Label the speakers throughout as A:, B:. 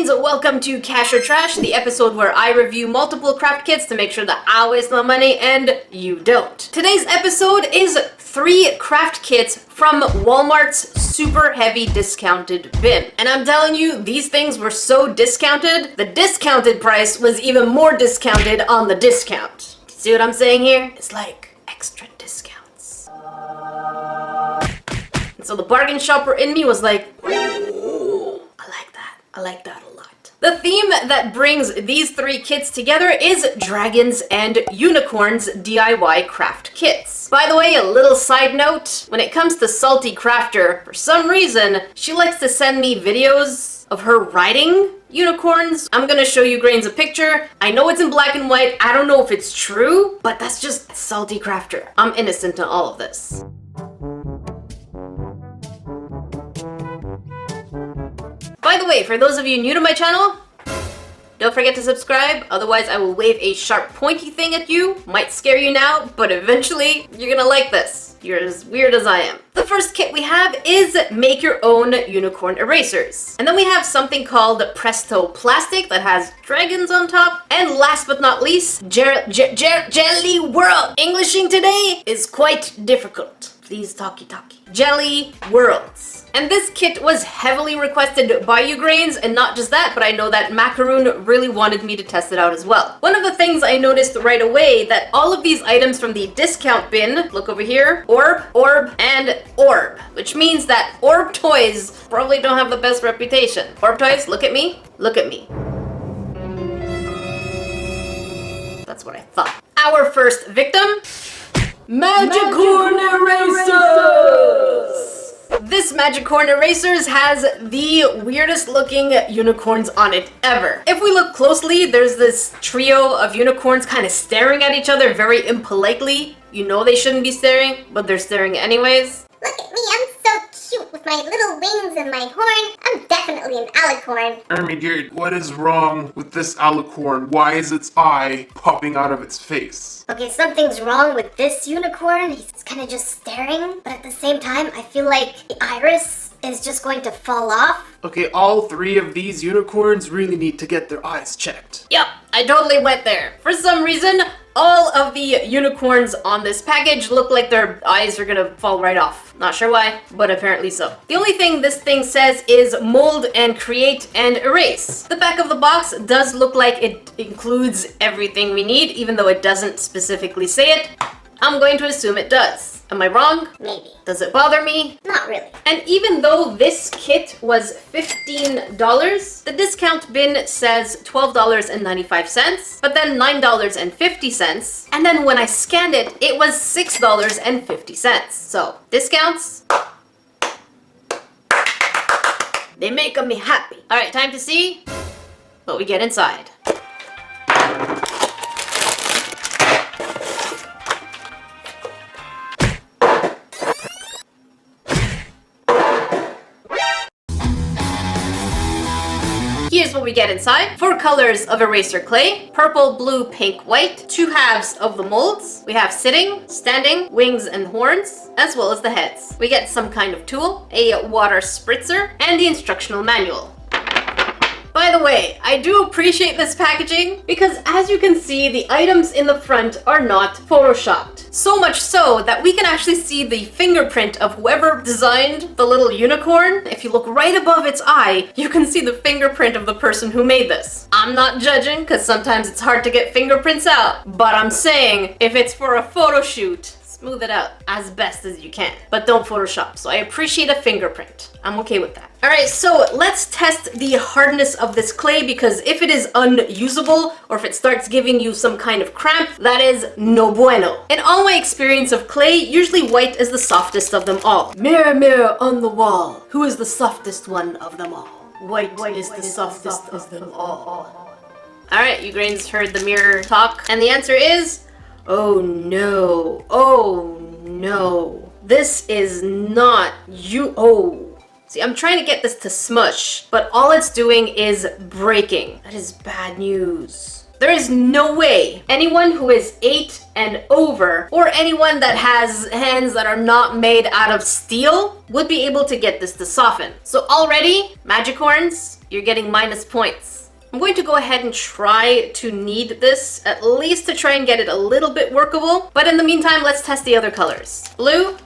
A: Grains, welcome to Cash or Trash, the episode where I review multiple craft kits to make sure that I waste my money and you don't. Today's episode is 3 craft kits from Walmart's super heavy discounted bin. And I'm telling you, these things were so discounted, the discounted price was even more discounted on the discount. See what I'm saying here? It's like extra discounts. And so the bargain shopper in me was like, I like that a lot. The theme that brings these 3 kits together is Dragons and Unicorns DIY craft kits. By the way, a little side note, when it comes to Salty Crafter, for some reason, she likes to send me videos of her riding unicorns. I'm gonna show you Grains a picture. I know it's in black and white. I don't know if it's true, but that's just Salty Crafter. I'm innocent in all of this. By the way, for those of you new to my channel, don't forget to subscribe, otherwise I will wave a sharp pointy thing at you. Might scare you now, but eventually you're gonna like this. You're as weird as I am. The first kit we have is make your own unicorn erasers. And then we have something called Presto Plastic that has dragons on top. And last but not least, Jelly World. Englishing today is quite difficult. Please talkie. Jelly Worlds. And this kit was heavily requested by you, Grains, and not just that, but I know that Macaroon really wanted me to test it out as well. One of the things I noticed right away that all of these items from the discount bin, look over here, orb, and orb, which means that orb toys probably don't have the best reputation. Orb toys, look at me, look at me. That's what I thought. Our first victim, Magicorn Erasers! This Magicorn Erasers has the weirdest looking unicorns on it ever. If we look closely, there's this trio of unicorns kind of staring at each other very impolitely. You know they shouldn't be staring, but they're staring anyways.
B: Look at me, I'm so cute with my little wings and my horn. I'm definitely an Alicorn.
C: Ermigerd, what is wrong with this Alicorn? Why is its eye popping out of its face?
B: Okay, something's wrong with this unicorn. He's kind of just staring, but at the same time, I feel like the iris is just going to fall off.
C: Okay, all 3 of these unicorns really need to get their eyes checked.
A: Yep, I totally went there. For some reason, all of the unicorns on this package look like their eyes are gonna fall right off. Not sure why, but apparently so. The only thing this thing says is mold and create and erase. The back of the box does look like it includes everything we need, even though it doesn't specifically say it. I'm going to assume it does. Am I wrong?
B: Maybe.
A: Does it bother me?
B: Not really.
A: And even though this kit was $15, the discount bin says $12.95, but then $9.50, and then when I scanned it, it was $6.50. So, discounts, they make me happy. All right, time to see what we get inside. Here's what we get inside. 4 colors of eraser clay, purple, blue, pink, white, 2 halves of the molds. We have sitting, standing, wings and horns, as well as the heads. We get some kind of tool, a water spritzer, and the instructional manual. By the way, I do appreciate this packaging because as you can see, the items in the front are not photoshopped. So much so that we can actually see the fingerprint of whoever designed the little unicorn. If you look right above its eye, you can see the fingerprint of the person who made this. I'm not judging because sometimes it's hard to get fingerprints out, but I'm saying if it's for a photo shoot, smooth it out as best as you can, but don't Photoshop. So I appreciate a fingerprint. I'm okay with that. All right, so let's test the hardness of this clay because if it is unusable or if it starts giving you some kind of cramp, that is no bueno. In all my experience of clay, usually white is the softest of them all. Mirror, mirror on the wall, who is the softest one of them all? White is the softest of them all. All right, you Grains heard the mirror talk, and the answer is oh no, oh no. This is not you. Oh. See, I'm trying to get this to smush, but all it's doing is breaking. That is bad news. There is no way anyone who is 8 and over, or anyone that has hands that are not made out of steel, would be able to get this to soften. So already, Magicorns, you're getting minus points. I'm going to go ahead and try to knead this, at least to try and get it a little bit workable. But in the meantime, let's test the other colors. Blue.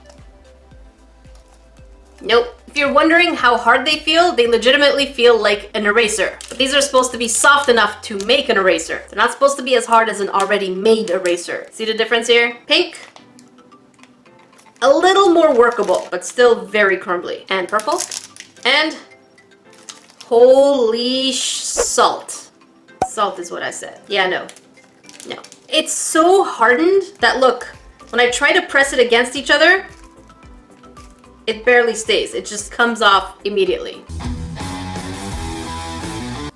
A: Nope. If you're wondering how hard they legitimately feel like an eraser. But these are supposed to be soft enough to make an eraser. They're not supposed to be as hard as an already made eraser. See the difference here? Pink. A little more workable, but still very crumbly. And purple. And holy salt. Salt is what I said. Yeah, no. No. It's so hardened that look, when I try to press it against each other, it barely stays. It just comes off immediately.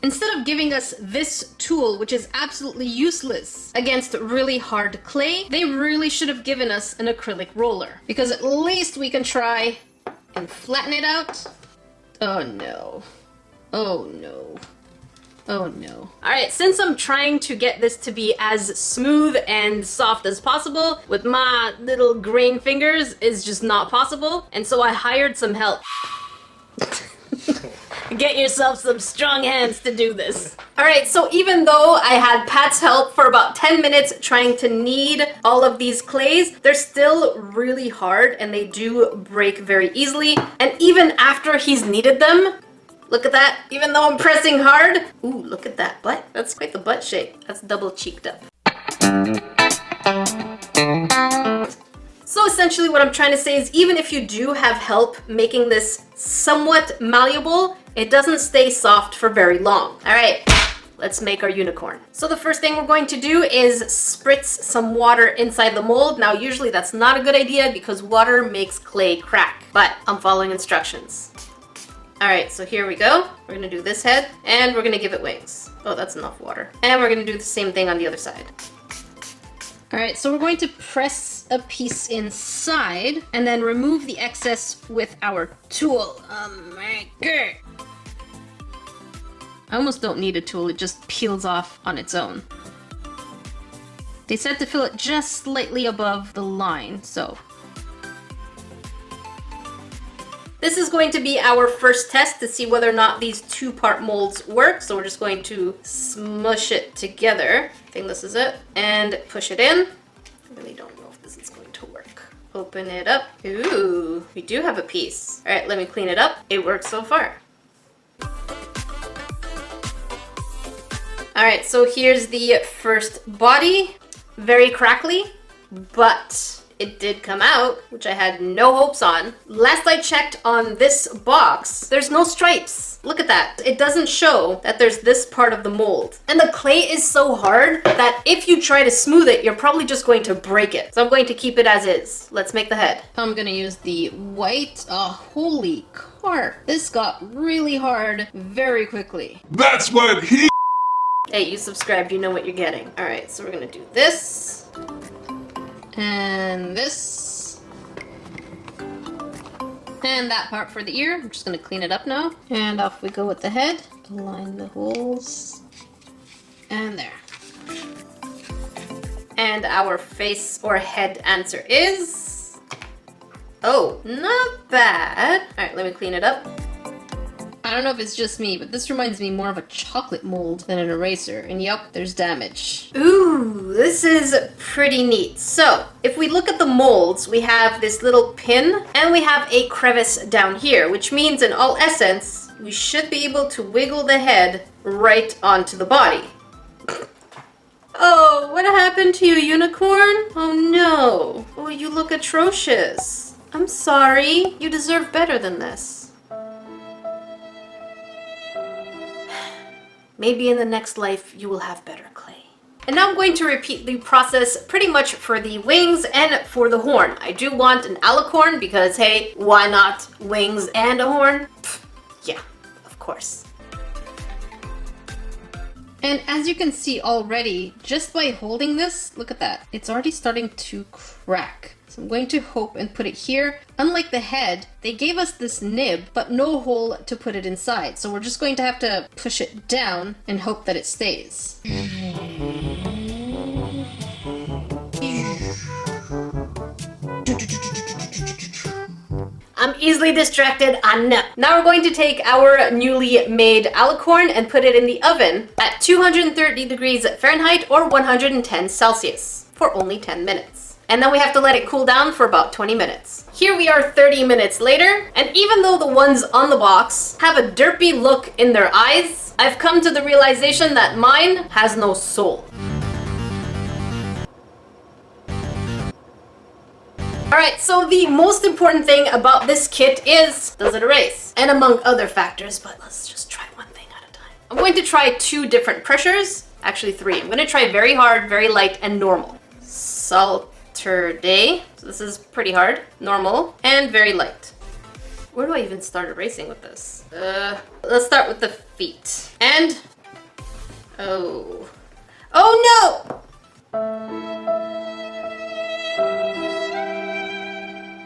A: Instead of giving us this tool, which is absolutely useless against really hard clay, they really should have given us an acrylic roller. Because at least we can try and flatten it out. Oh no. Oh no. Oh no. Alright, since I'm trying to get this to be as smooth and soft as possible, with my little grain fingers, is just not possible. And so I hired some help. Get yourself some strong hands to do this. Alright, so even though I had Pat's help for about 10 minutes trying to knead all of these clays, they're still really hard and they do break very easily. And even after he's kneaded them, look at that, even though I'm pressing hard. Ooh, look at that butt. That's quite the butt shape. That's double cheeked up. So essentially what I'm trying to say is even if you do have help making this somewhat malleable, it doesn't stay soft for very long. All right, let's make our unicorn. So the first thing we're going to do is spritz some water inside the mold. Now usually that's not a good idea because water makes clay crack, but I'm following instructions. All right, so here we go. We're gonna do this head and we're gonna give it wings. Oh, that's enough water. And we're gonna do the same thing on the other side. All right, so we're going to press a piece inside and then remove the excess with our tool. I almost don't need a tool, it just peels off on its own. They said to fill it just slightly above the line, so. This is going to be our first test to see whether or not these two-part molds work. So we're just going to smush it together. I think this is it. And push it in. I really don't know if this is going to work. Open it up. Ooh, we do have a piece. All right, let me clean it up. It works so far. All right, so here's the first body. Very crackly, but it did come out, which I had no hopes on. Last I checked on this box, there's no stripes. Look at that. It doesn't show that there's this part of the mold. And the clay is so hard that if you try to smooth it, you're probably just going to break it. So I'm going to keep it as is. Let's make the head. I'm gonna use the white. Oh, holy carp. This got really hard very quickly.
C: That's what he...
A: Hey, you subscribed, you know what you're getting. All right, so we're gonna do this. And this. And that part for the ear. I'm just gonna clean it up now. And off we go with the head. Align the holes. And there. And our face or head answer is... Oh, not bad. All right, let me clean it up. I don't know if it's just me, but this reminds me more of a chocolate mold than an eraser. And yep, there's damage. Ooh, this is pretty neat. So, if we look at the molds, we have this little pin and we have a crevice down here, which means in all essence, we should be able to wiggle the head right onto the body. Oh, what happened to you, unicorn? Oh no. Oh, you look atrocious. I'm sorry. You deserve better than this. Maybe in the next life you will have better clay. And now I'm going to repeat the process pretty much for the wings and for the horn. I do want an alicorn because hey, why not wings and a horn? Pfft, yeah, of course. And as you can see already, just by holding this, look at that. It's already starting to crack. So I'm going to hope and put it here. Unlike the head, they gave us this nib, but no hole to put it inside. So we're just going to have to push it down and hope that it stays. I'm easily distracted, I know. Now we're going to take our newly made alicorn and put it in the oven at 230 degrees Fahrenheit or 110 Celsius for only 10 minutes. And then we have to let it cool down for about 20 minutes. Here we are 30 minutes later, and even though the ones on the box have a derpy look in their eyes, I've come to the realization that mine has no soul. Alright, so the most important thing about this kit is, does it erase? And among other factors, but let's just try one thing at a time. I'm going to try 2 different pressures, actually 3. I'm going to try very hard, very light, and normal. Saturday, so this is pretty hard, normal, and very light. Where do I even start erasing with this? Let's start with the feet. And, oh no!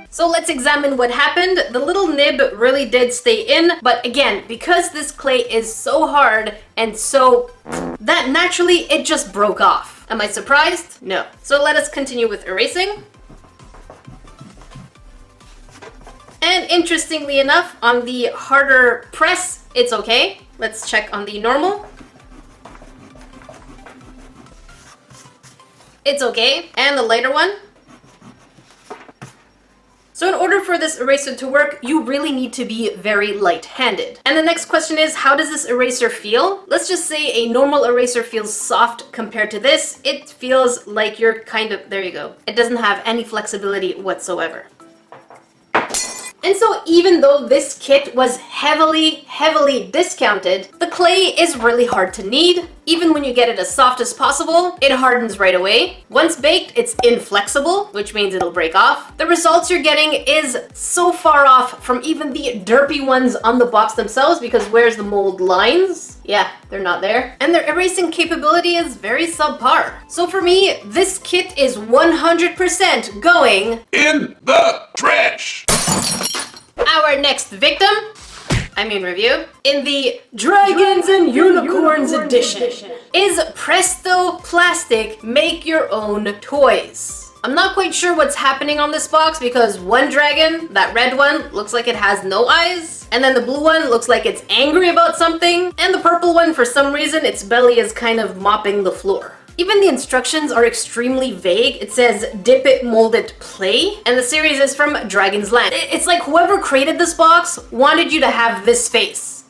A: So let's examine what happened. The little nib really did stay in, but again, because this clay is so hard and so that naturally it just broke off. Am I surprised? No. So let us continue with erasing. And interestingly enough, on the harder press, it's okay. Let's check on the normal. It's okay. And the lighter one. So in order for this eraser to work, you really need to be very light-handed. And the next question is, how does this eraser feel? Let's just say a normal eraser feels soft compared to this. It feels like you're kind of, there you go. It doesn't have any flexibility whatsoever. And so even though this kit was heavily discounted, the clay is really hard to knead. Even when you get it as soft as possible, it hardens right away. Once baked, it's inflexible, which means it'll break off. The results you're getting is so far off from even the derpy ones on the box themselves, because where's the mold lines? Yeah, they're not there. And their erasing capability is very subpar. So for me, this kit is 100% going
C: in the trash.
A: Our next victim, review, in the Dragons and Unicorns edition is Presto Plastic Make Your Own Toys. I'm not quite sure what's happening on this box because one dragon, that red one, looks like it has no eyes. And then the blue one looks like it's angry about something. And the purple one, for some reason, its belly is kind of mopping the floor. Even the instructions are extremely vague. It says, dip it, mold it, play. And the series is from Dragon's Land. It's like whoever created this box wanted you to have this face.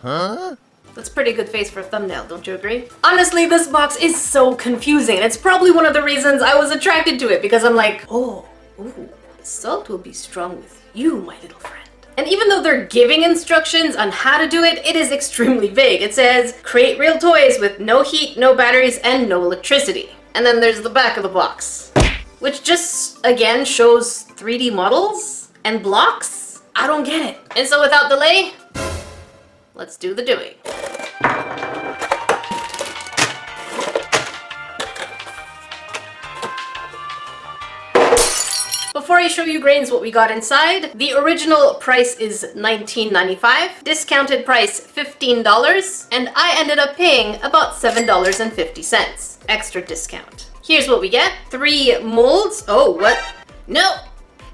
A: Huh? That's a pretty good face for a thumbnail, don't you agree? Honestly, this box is so confusing. And it's probably one of the reasons I was attracted to it, because I'm like, ooh, the salt will be strong with you, my little friend. And even though they're giving instructions on how to do it, it is extremely vague. It says, create real toys with no heat, no batteries, and no electricity. And then there's the back of the box, which just, again, shows 3D models and blocks. I don't get it. And so without delay, let's do the doing. Before I show you grains what we got inside, the original price is $19.95, discounted price $15, and I ended up paying about $7.50, extra discount. Here's what we get. 3 molds. Oh, what? No!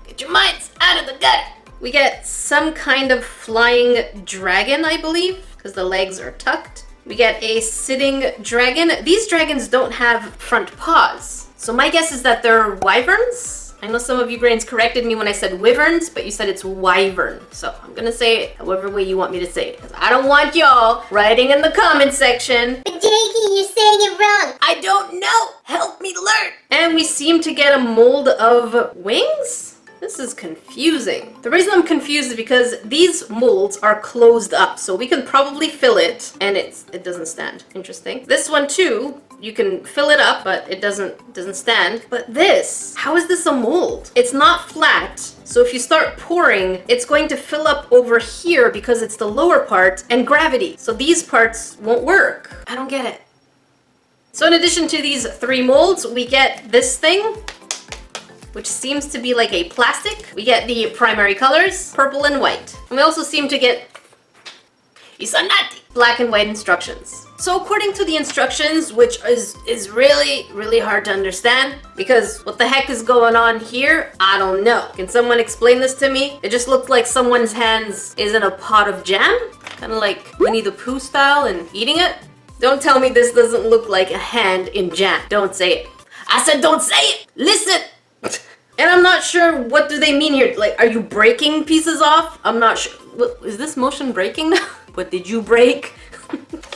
A: Get your minds out of the gutter! We get some kind of flying dragon, I believe, because the legs are tucked. We get a sitting dragon. These dragons don't have front paws, so my guess is that they're wyverns? I know some of you grains corrected me when I said wyverns, but you said it's wyvern. So I'm gonna say it however way you want me to say it, because I don't want y'all writing in the comment section,
B: But Jakey, you're saying it wrong.
A: I don't know, help me learn. And we seem to get a mold of wings? This is confusing. The reason I'm confused is because these molds are closed up, so we can probably fill it, and it doesn't stand. Interesting. This one too, you can fill it up, but it doesn't stand. But this, how is this a mold? It's not flat, so if you start pouring, it's going to fill up over here because it's the lower part and gravity. So these parts won't work. I don't get it. So in addition to these 3 molds, we get this thing, which seems to be like a plastic. We get the primary colors, purple and white. And we also seem to get, He's a naughty. Black and white instructions. So according to the instructions, which is really, really hard to understand, because what the heck is going on here? I don't know. Can someone explain this to me? It just looked like someone's hands is in a pot of jam, kind of like Winnie the Pooh style, and eating it. Don't tell me this doesn't look like a hand in jam. Don't say it. I said don't say it! Listen! And I'm not sure, what do they mean here? Like, are you breaking pieces off? I'm not sure. Is this motion breaking now? What did you break?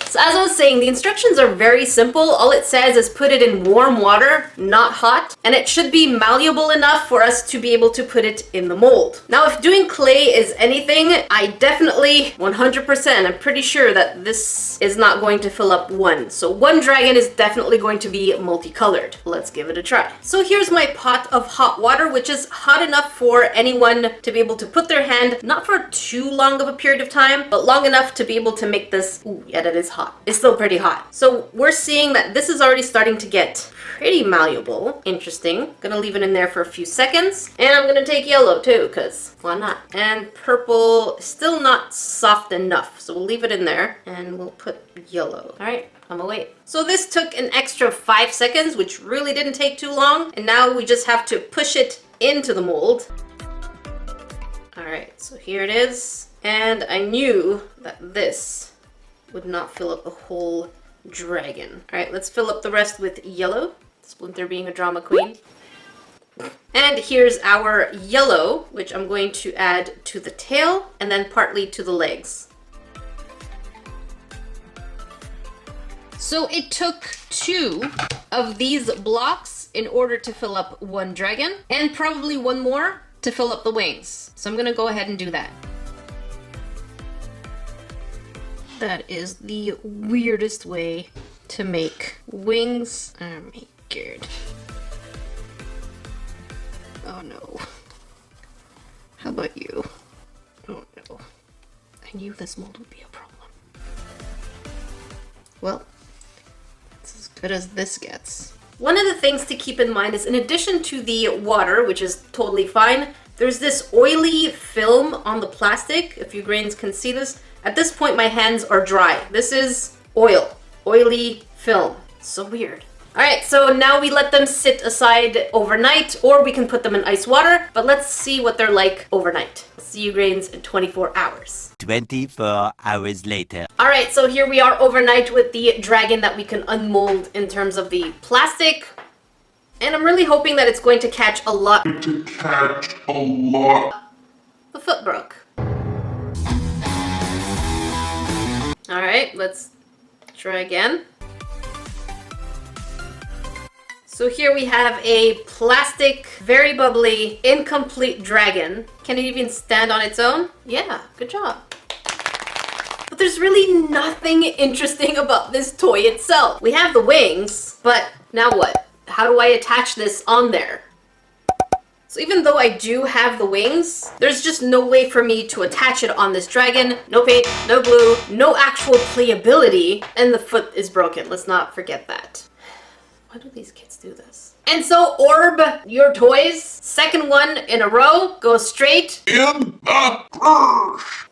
A: So as I was saying, the instructions are very simple. All it says is put it in warm water, not hot, and it should be malleable enough for us to be able to put it in the mold. Now, if doing clay is anything, I definitely 100%, I'm pretty sure that this is not going to fill up one. So one dragon is definitely going to be multicolored. Let's give it a try. So here's my pot of hot water, which is hot enough for anyone to be able to put their hand, not for too long of a period of time, but long enough to be able to make this, ooh, yeah, that is hot. It's still pretty hot. So we're seeing that this is already starting to get pretty malleable. Interesting. Gonna leave it in there for a few seconds. And I'm gonna take yellow too, because why not? And purple, still not soft enough. So we'll leave it in there and we'll put yellow. All right, I'm gonna wait. So this took an extra 5 seconds, which really didn't take too long. And now we just have to push it into the mold. All right, so here it is. And I knew that this would not fill up the whole dragon. All right, let's fill up the rest with yellow. Splinter being a drama queen. And here's our yellow, which I'm going to add to the tail and then partly to the legs. So it took 2 of these blocks in order to fill up one dragon, and probably one more to fill up the wings. So I'm gonna go ahead and do that. That is the weirdest way to make wings. Oh my god. Oh no. How about you? Oh no. I knew this mold would be a problem. Well, it's as good as this gets. One of the things to keep in mind is, in addition to the water, which is totally fine, there's this oily film on the plastic, if you grains can see this. At this point, my hands are dry. This is oil, oily film. So weird. All right, so now we let them sit aside overnight, or we can put them in ice water, but let's see what they're like overnight. See you grains in 24 hours.
D: 24 hours later.
A: All right, so here we are overnight with the dragon that we can unmold in terms of the plastic. And I'm really hoping that it's going to catch a lot. The foot broke. All right, let's try again. So here we have a plastic, very bubbly, incomplete dragon. Can it even stand on its own? Yeah, good job. But there's really nothing interesting about this toy itself. We have the wings, but now what? How do I attach this on there? So even though I do have the wings, there's just no way for me to attach it on this dragon. No paint, no glue, no actual playability, and the foot is broken. Let's not forget that. Why do these kids do this? And so Orb, your toys, second one in a row, go straight
C: In the trash.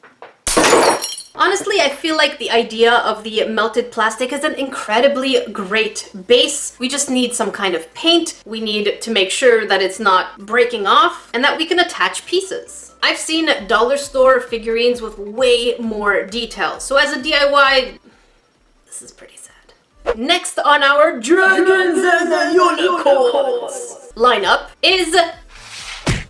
A: Honestly, I feel like the idea of the melted plastic is an incredibly great base. We just need some kind of paint. We need to make sure that it's not breaking off and that we can attach pieces. I've seen dollar store figurines with way more detail. So as a DIY, this is pretty sad. Next on our Dragons and Unicorns lineup is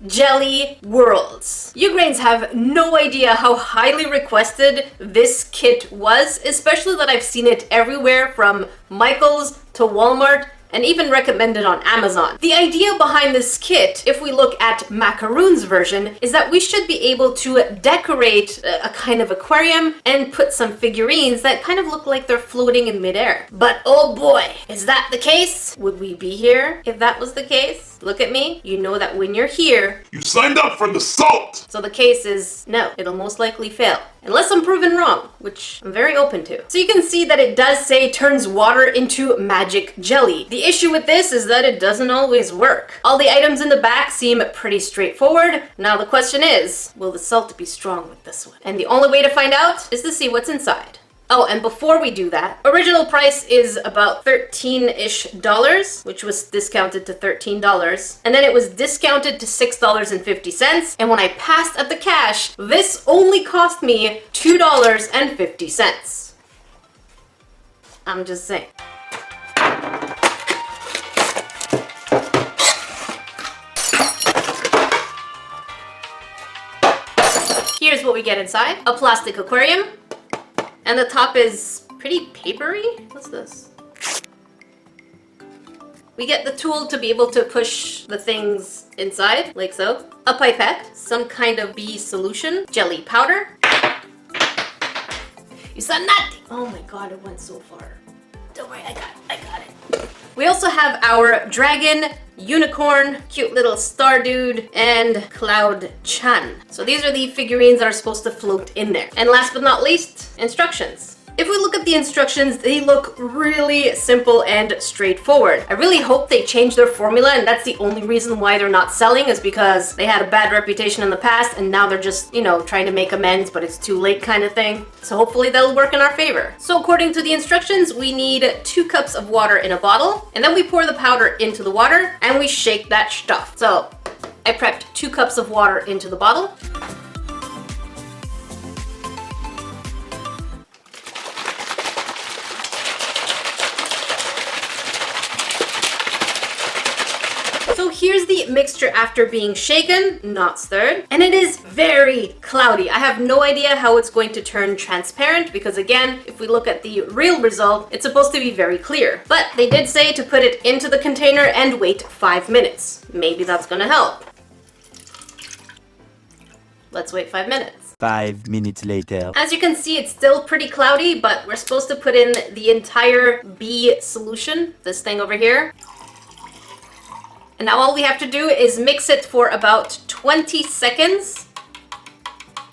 A: Jelly Worlds. You grains have no idea how highly requested this kit was, especially that I've seen it everywhere from Michael's to Walmart and even recommended on Amazon. The idea behind this kit, if we look at Macaroon's version, is that we should be able to decorate a kind of aquarium and put some figurines that kind of look like they're floating in midair. But oh boy, is that the case? Would we be here if that was the case? look at me. You know that when you're here,
C: You signed up for the salt!
A: so the case is no, it'll most likely fail. Unless I'm proven wrong, which I'm very open to. So you can see that it does say turns water into magic jelly. The issue with this is that it doesn't always work. All the items in the back seem pretty straightforward. Now the question is, will the salt be strong with this one? And the only way to find out is to see what's inside. Oh, and before we do that, original price is about $13-ish, which was discounted to $13. And then it was discounted to $6.50. And when I passed at the cash, this only cost me $2.50. I'm just saying. Here's what we get inside. A plastic aquarium. And the top is pretty papery. What's this? We get the tool to be able to push the things inside, like so. A pipette, some kind of bee solution, jelly powder. You saw nothing! Oh my god, it went so far. Don't worry, I got it. We also have our dragon, unicorn, cute little star dude, and Cloud Chan. So these are the figurines that are supposed to float in there. And last but not least, instructions. If we look at the instructions, they look really simple and straightforward. I really hope they change their formula, and that's the only reason why they're not selling is because they had a bad reputation in the past and now they're just, you know, trying to make amends, but it's too late kind of thing. So hopefully that'll work in our favor. So according to the instructions, we need 2 cups of water in a bottle, and then we pour the powder into the water and we shake that stuff. So I prepped 2 cups of water into the bottle. So here's the mixture after being shaken, not stirred, and it is very cloudy. I have no idea how it's going to turn transparent because again, if we look at the real result, it's supposed to be very clear. But they did say to put it into the container and wait 5 minutes. Maybe that's gonna help. Let's wait 5 minutes.
D: 5 minutes later.
A: As you can see, it's still pretty cloudy, but we're supposed to put in the entire bee solution, this thing over here. And now all we have to do is mix it for about 20 seconds.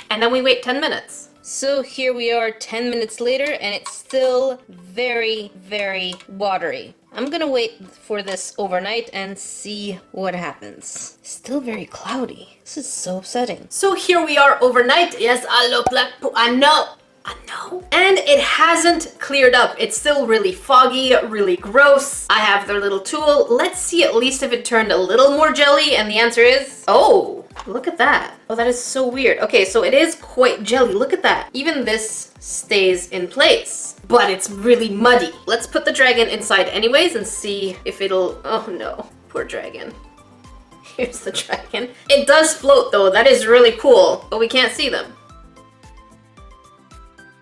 A: And then we wait 10 minutes. So here we are 10 minutes later and it's still very, very watery. I'm gonna wait for this overnight and see what happens. Still very cloudy. This is so upsetting. So here we are overnight. Yes, I look like I know. And it hasn't cleared up. It's still really foggy, really gross. I have their little tool. Let's see at least if it turned a little more jelly. And the answer is, oh, look at that. Oh, that is so weird. Okay, so it is quite jelly. Look at that. Even this stays in place, but it's really muddy. Let's put the dragon inside anyways and see if it'll, oh no, poor dragon. Here's the dragon. It does float though. That is really cool, but we can't see them.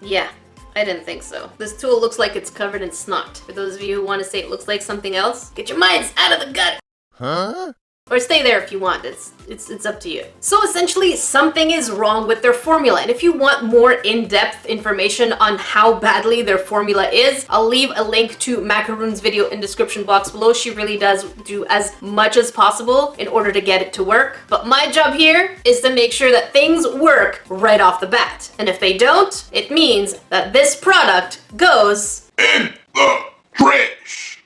A: Yeah, I didn't think so. This tool looks like it's covered in snot. For those of you who want to say it looks like something else, get your minds out of the gutter.
D: Huh?
A: Or stay there if you want. It's up to you. So essentially, something is wrong with their formula. And if you want more in-depth information on how badly their formula is, I'll leave a link to Macaroon's video in description box below. She really does do as much as possible in order to get it to work. But my job here is to make sure that things work right off the bat. And if they don't, it means that this product goes
C: In the trash!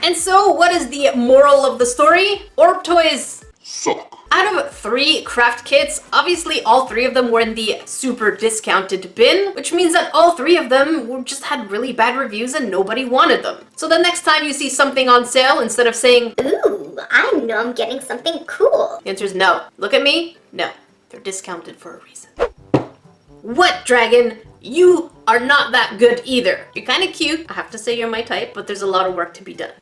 A: And so, what is the moral of the story? Orb toys
C: Suck.
A: Out of 3 craft kits, obviously all 3 of them were in the super discounted bin, which means that all 3 of them just had really bad reviews and nobody wanted them. So the next time you see something on sale, instead of saying,
B: Ooh, I know I'm getting something cool.
A: the answer is no. Look at me. No. They're discounted for a reason. What, dragon? You are not that good either. You're kind of cute. I have to say you're my type, but there's a lot of work to be done.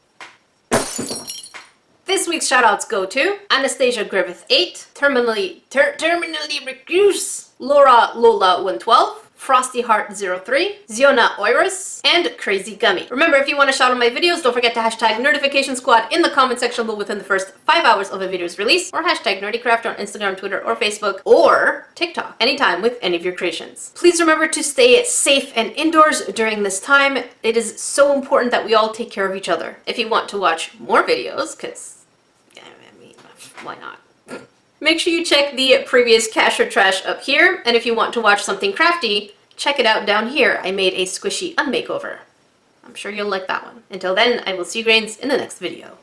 A: This week's shoutouts go to Anastasia Griffith 8, Terminally Recluse, Laura Lola 112, Frosty Heart 03, Ziona Oirus, and Crazy Gummy. Remember, if you want to shout out my videos, don't forget to hashtag Notification Squad in the comment section below within the first 5 hours of a video's release, or hashtag NerdyCraft on Instagram, Twitter, or Facebook, or TikTok, anytime with any of your creations. Please remember to stay safe and indoors during this time. It is so important that we all take care of each other. If you want to watch more videos, because, I mean, why not? Make sure you check the previous Cash or Trash up here, and if you want to watch something crafty, check it out down here. I made a squishy unmakeover. I'm sure you'll like that one. Until then, I will see you grains in the next video.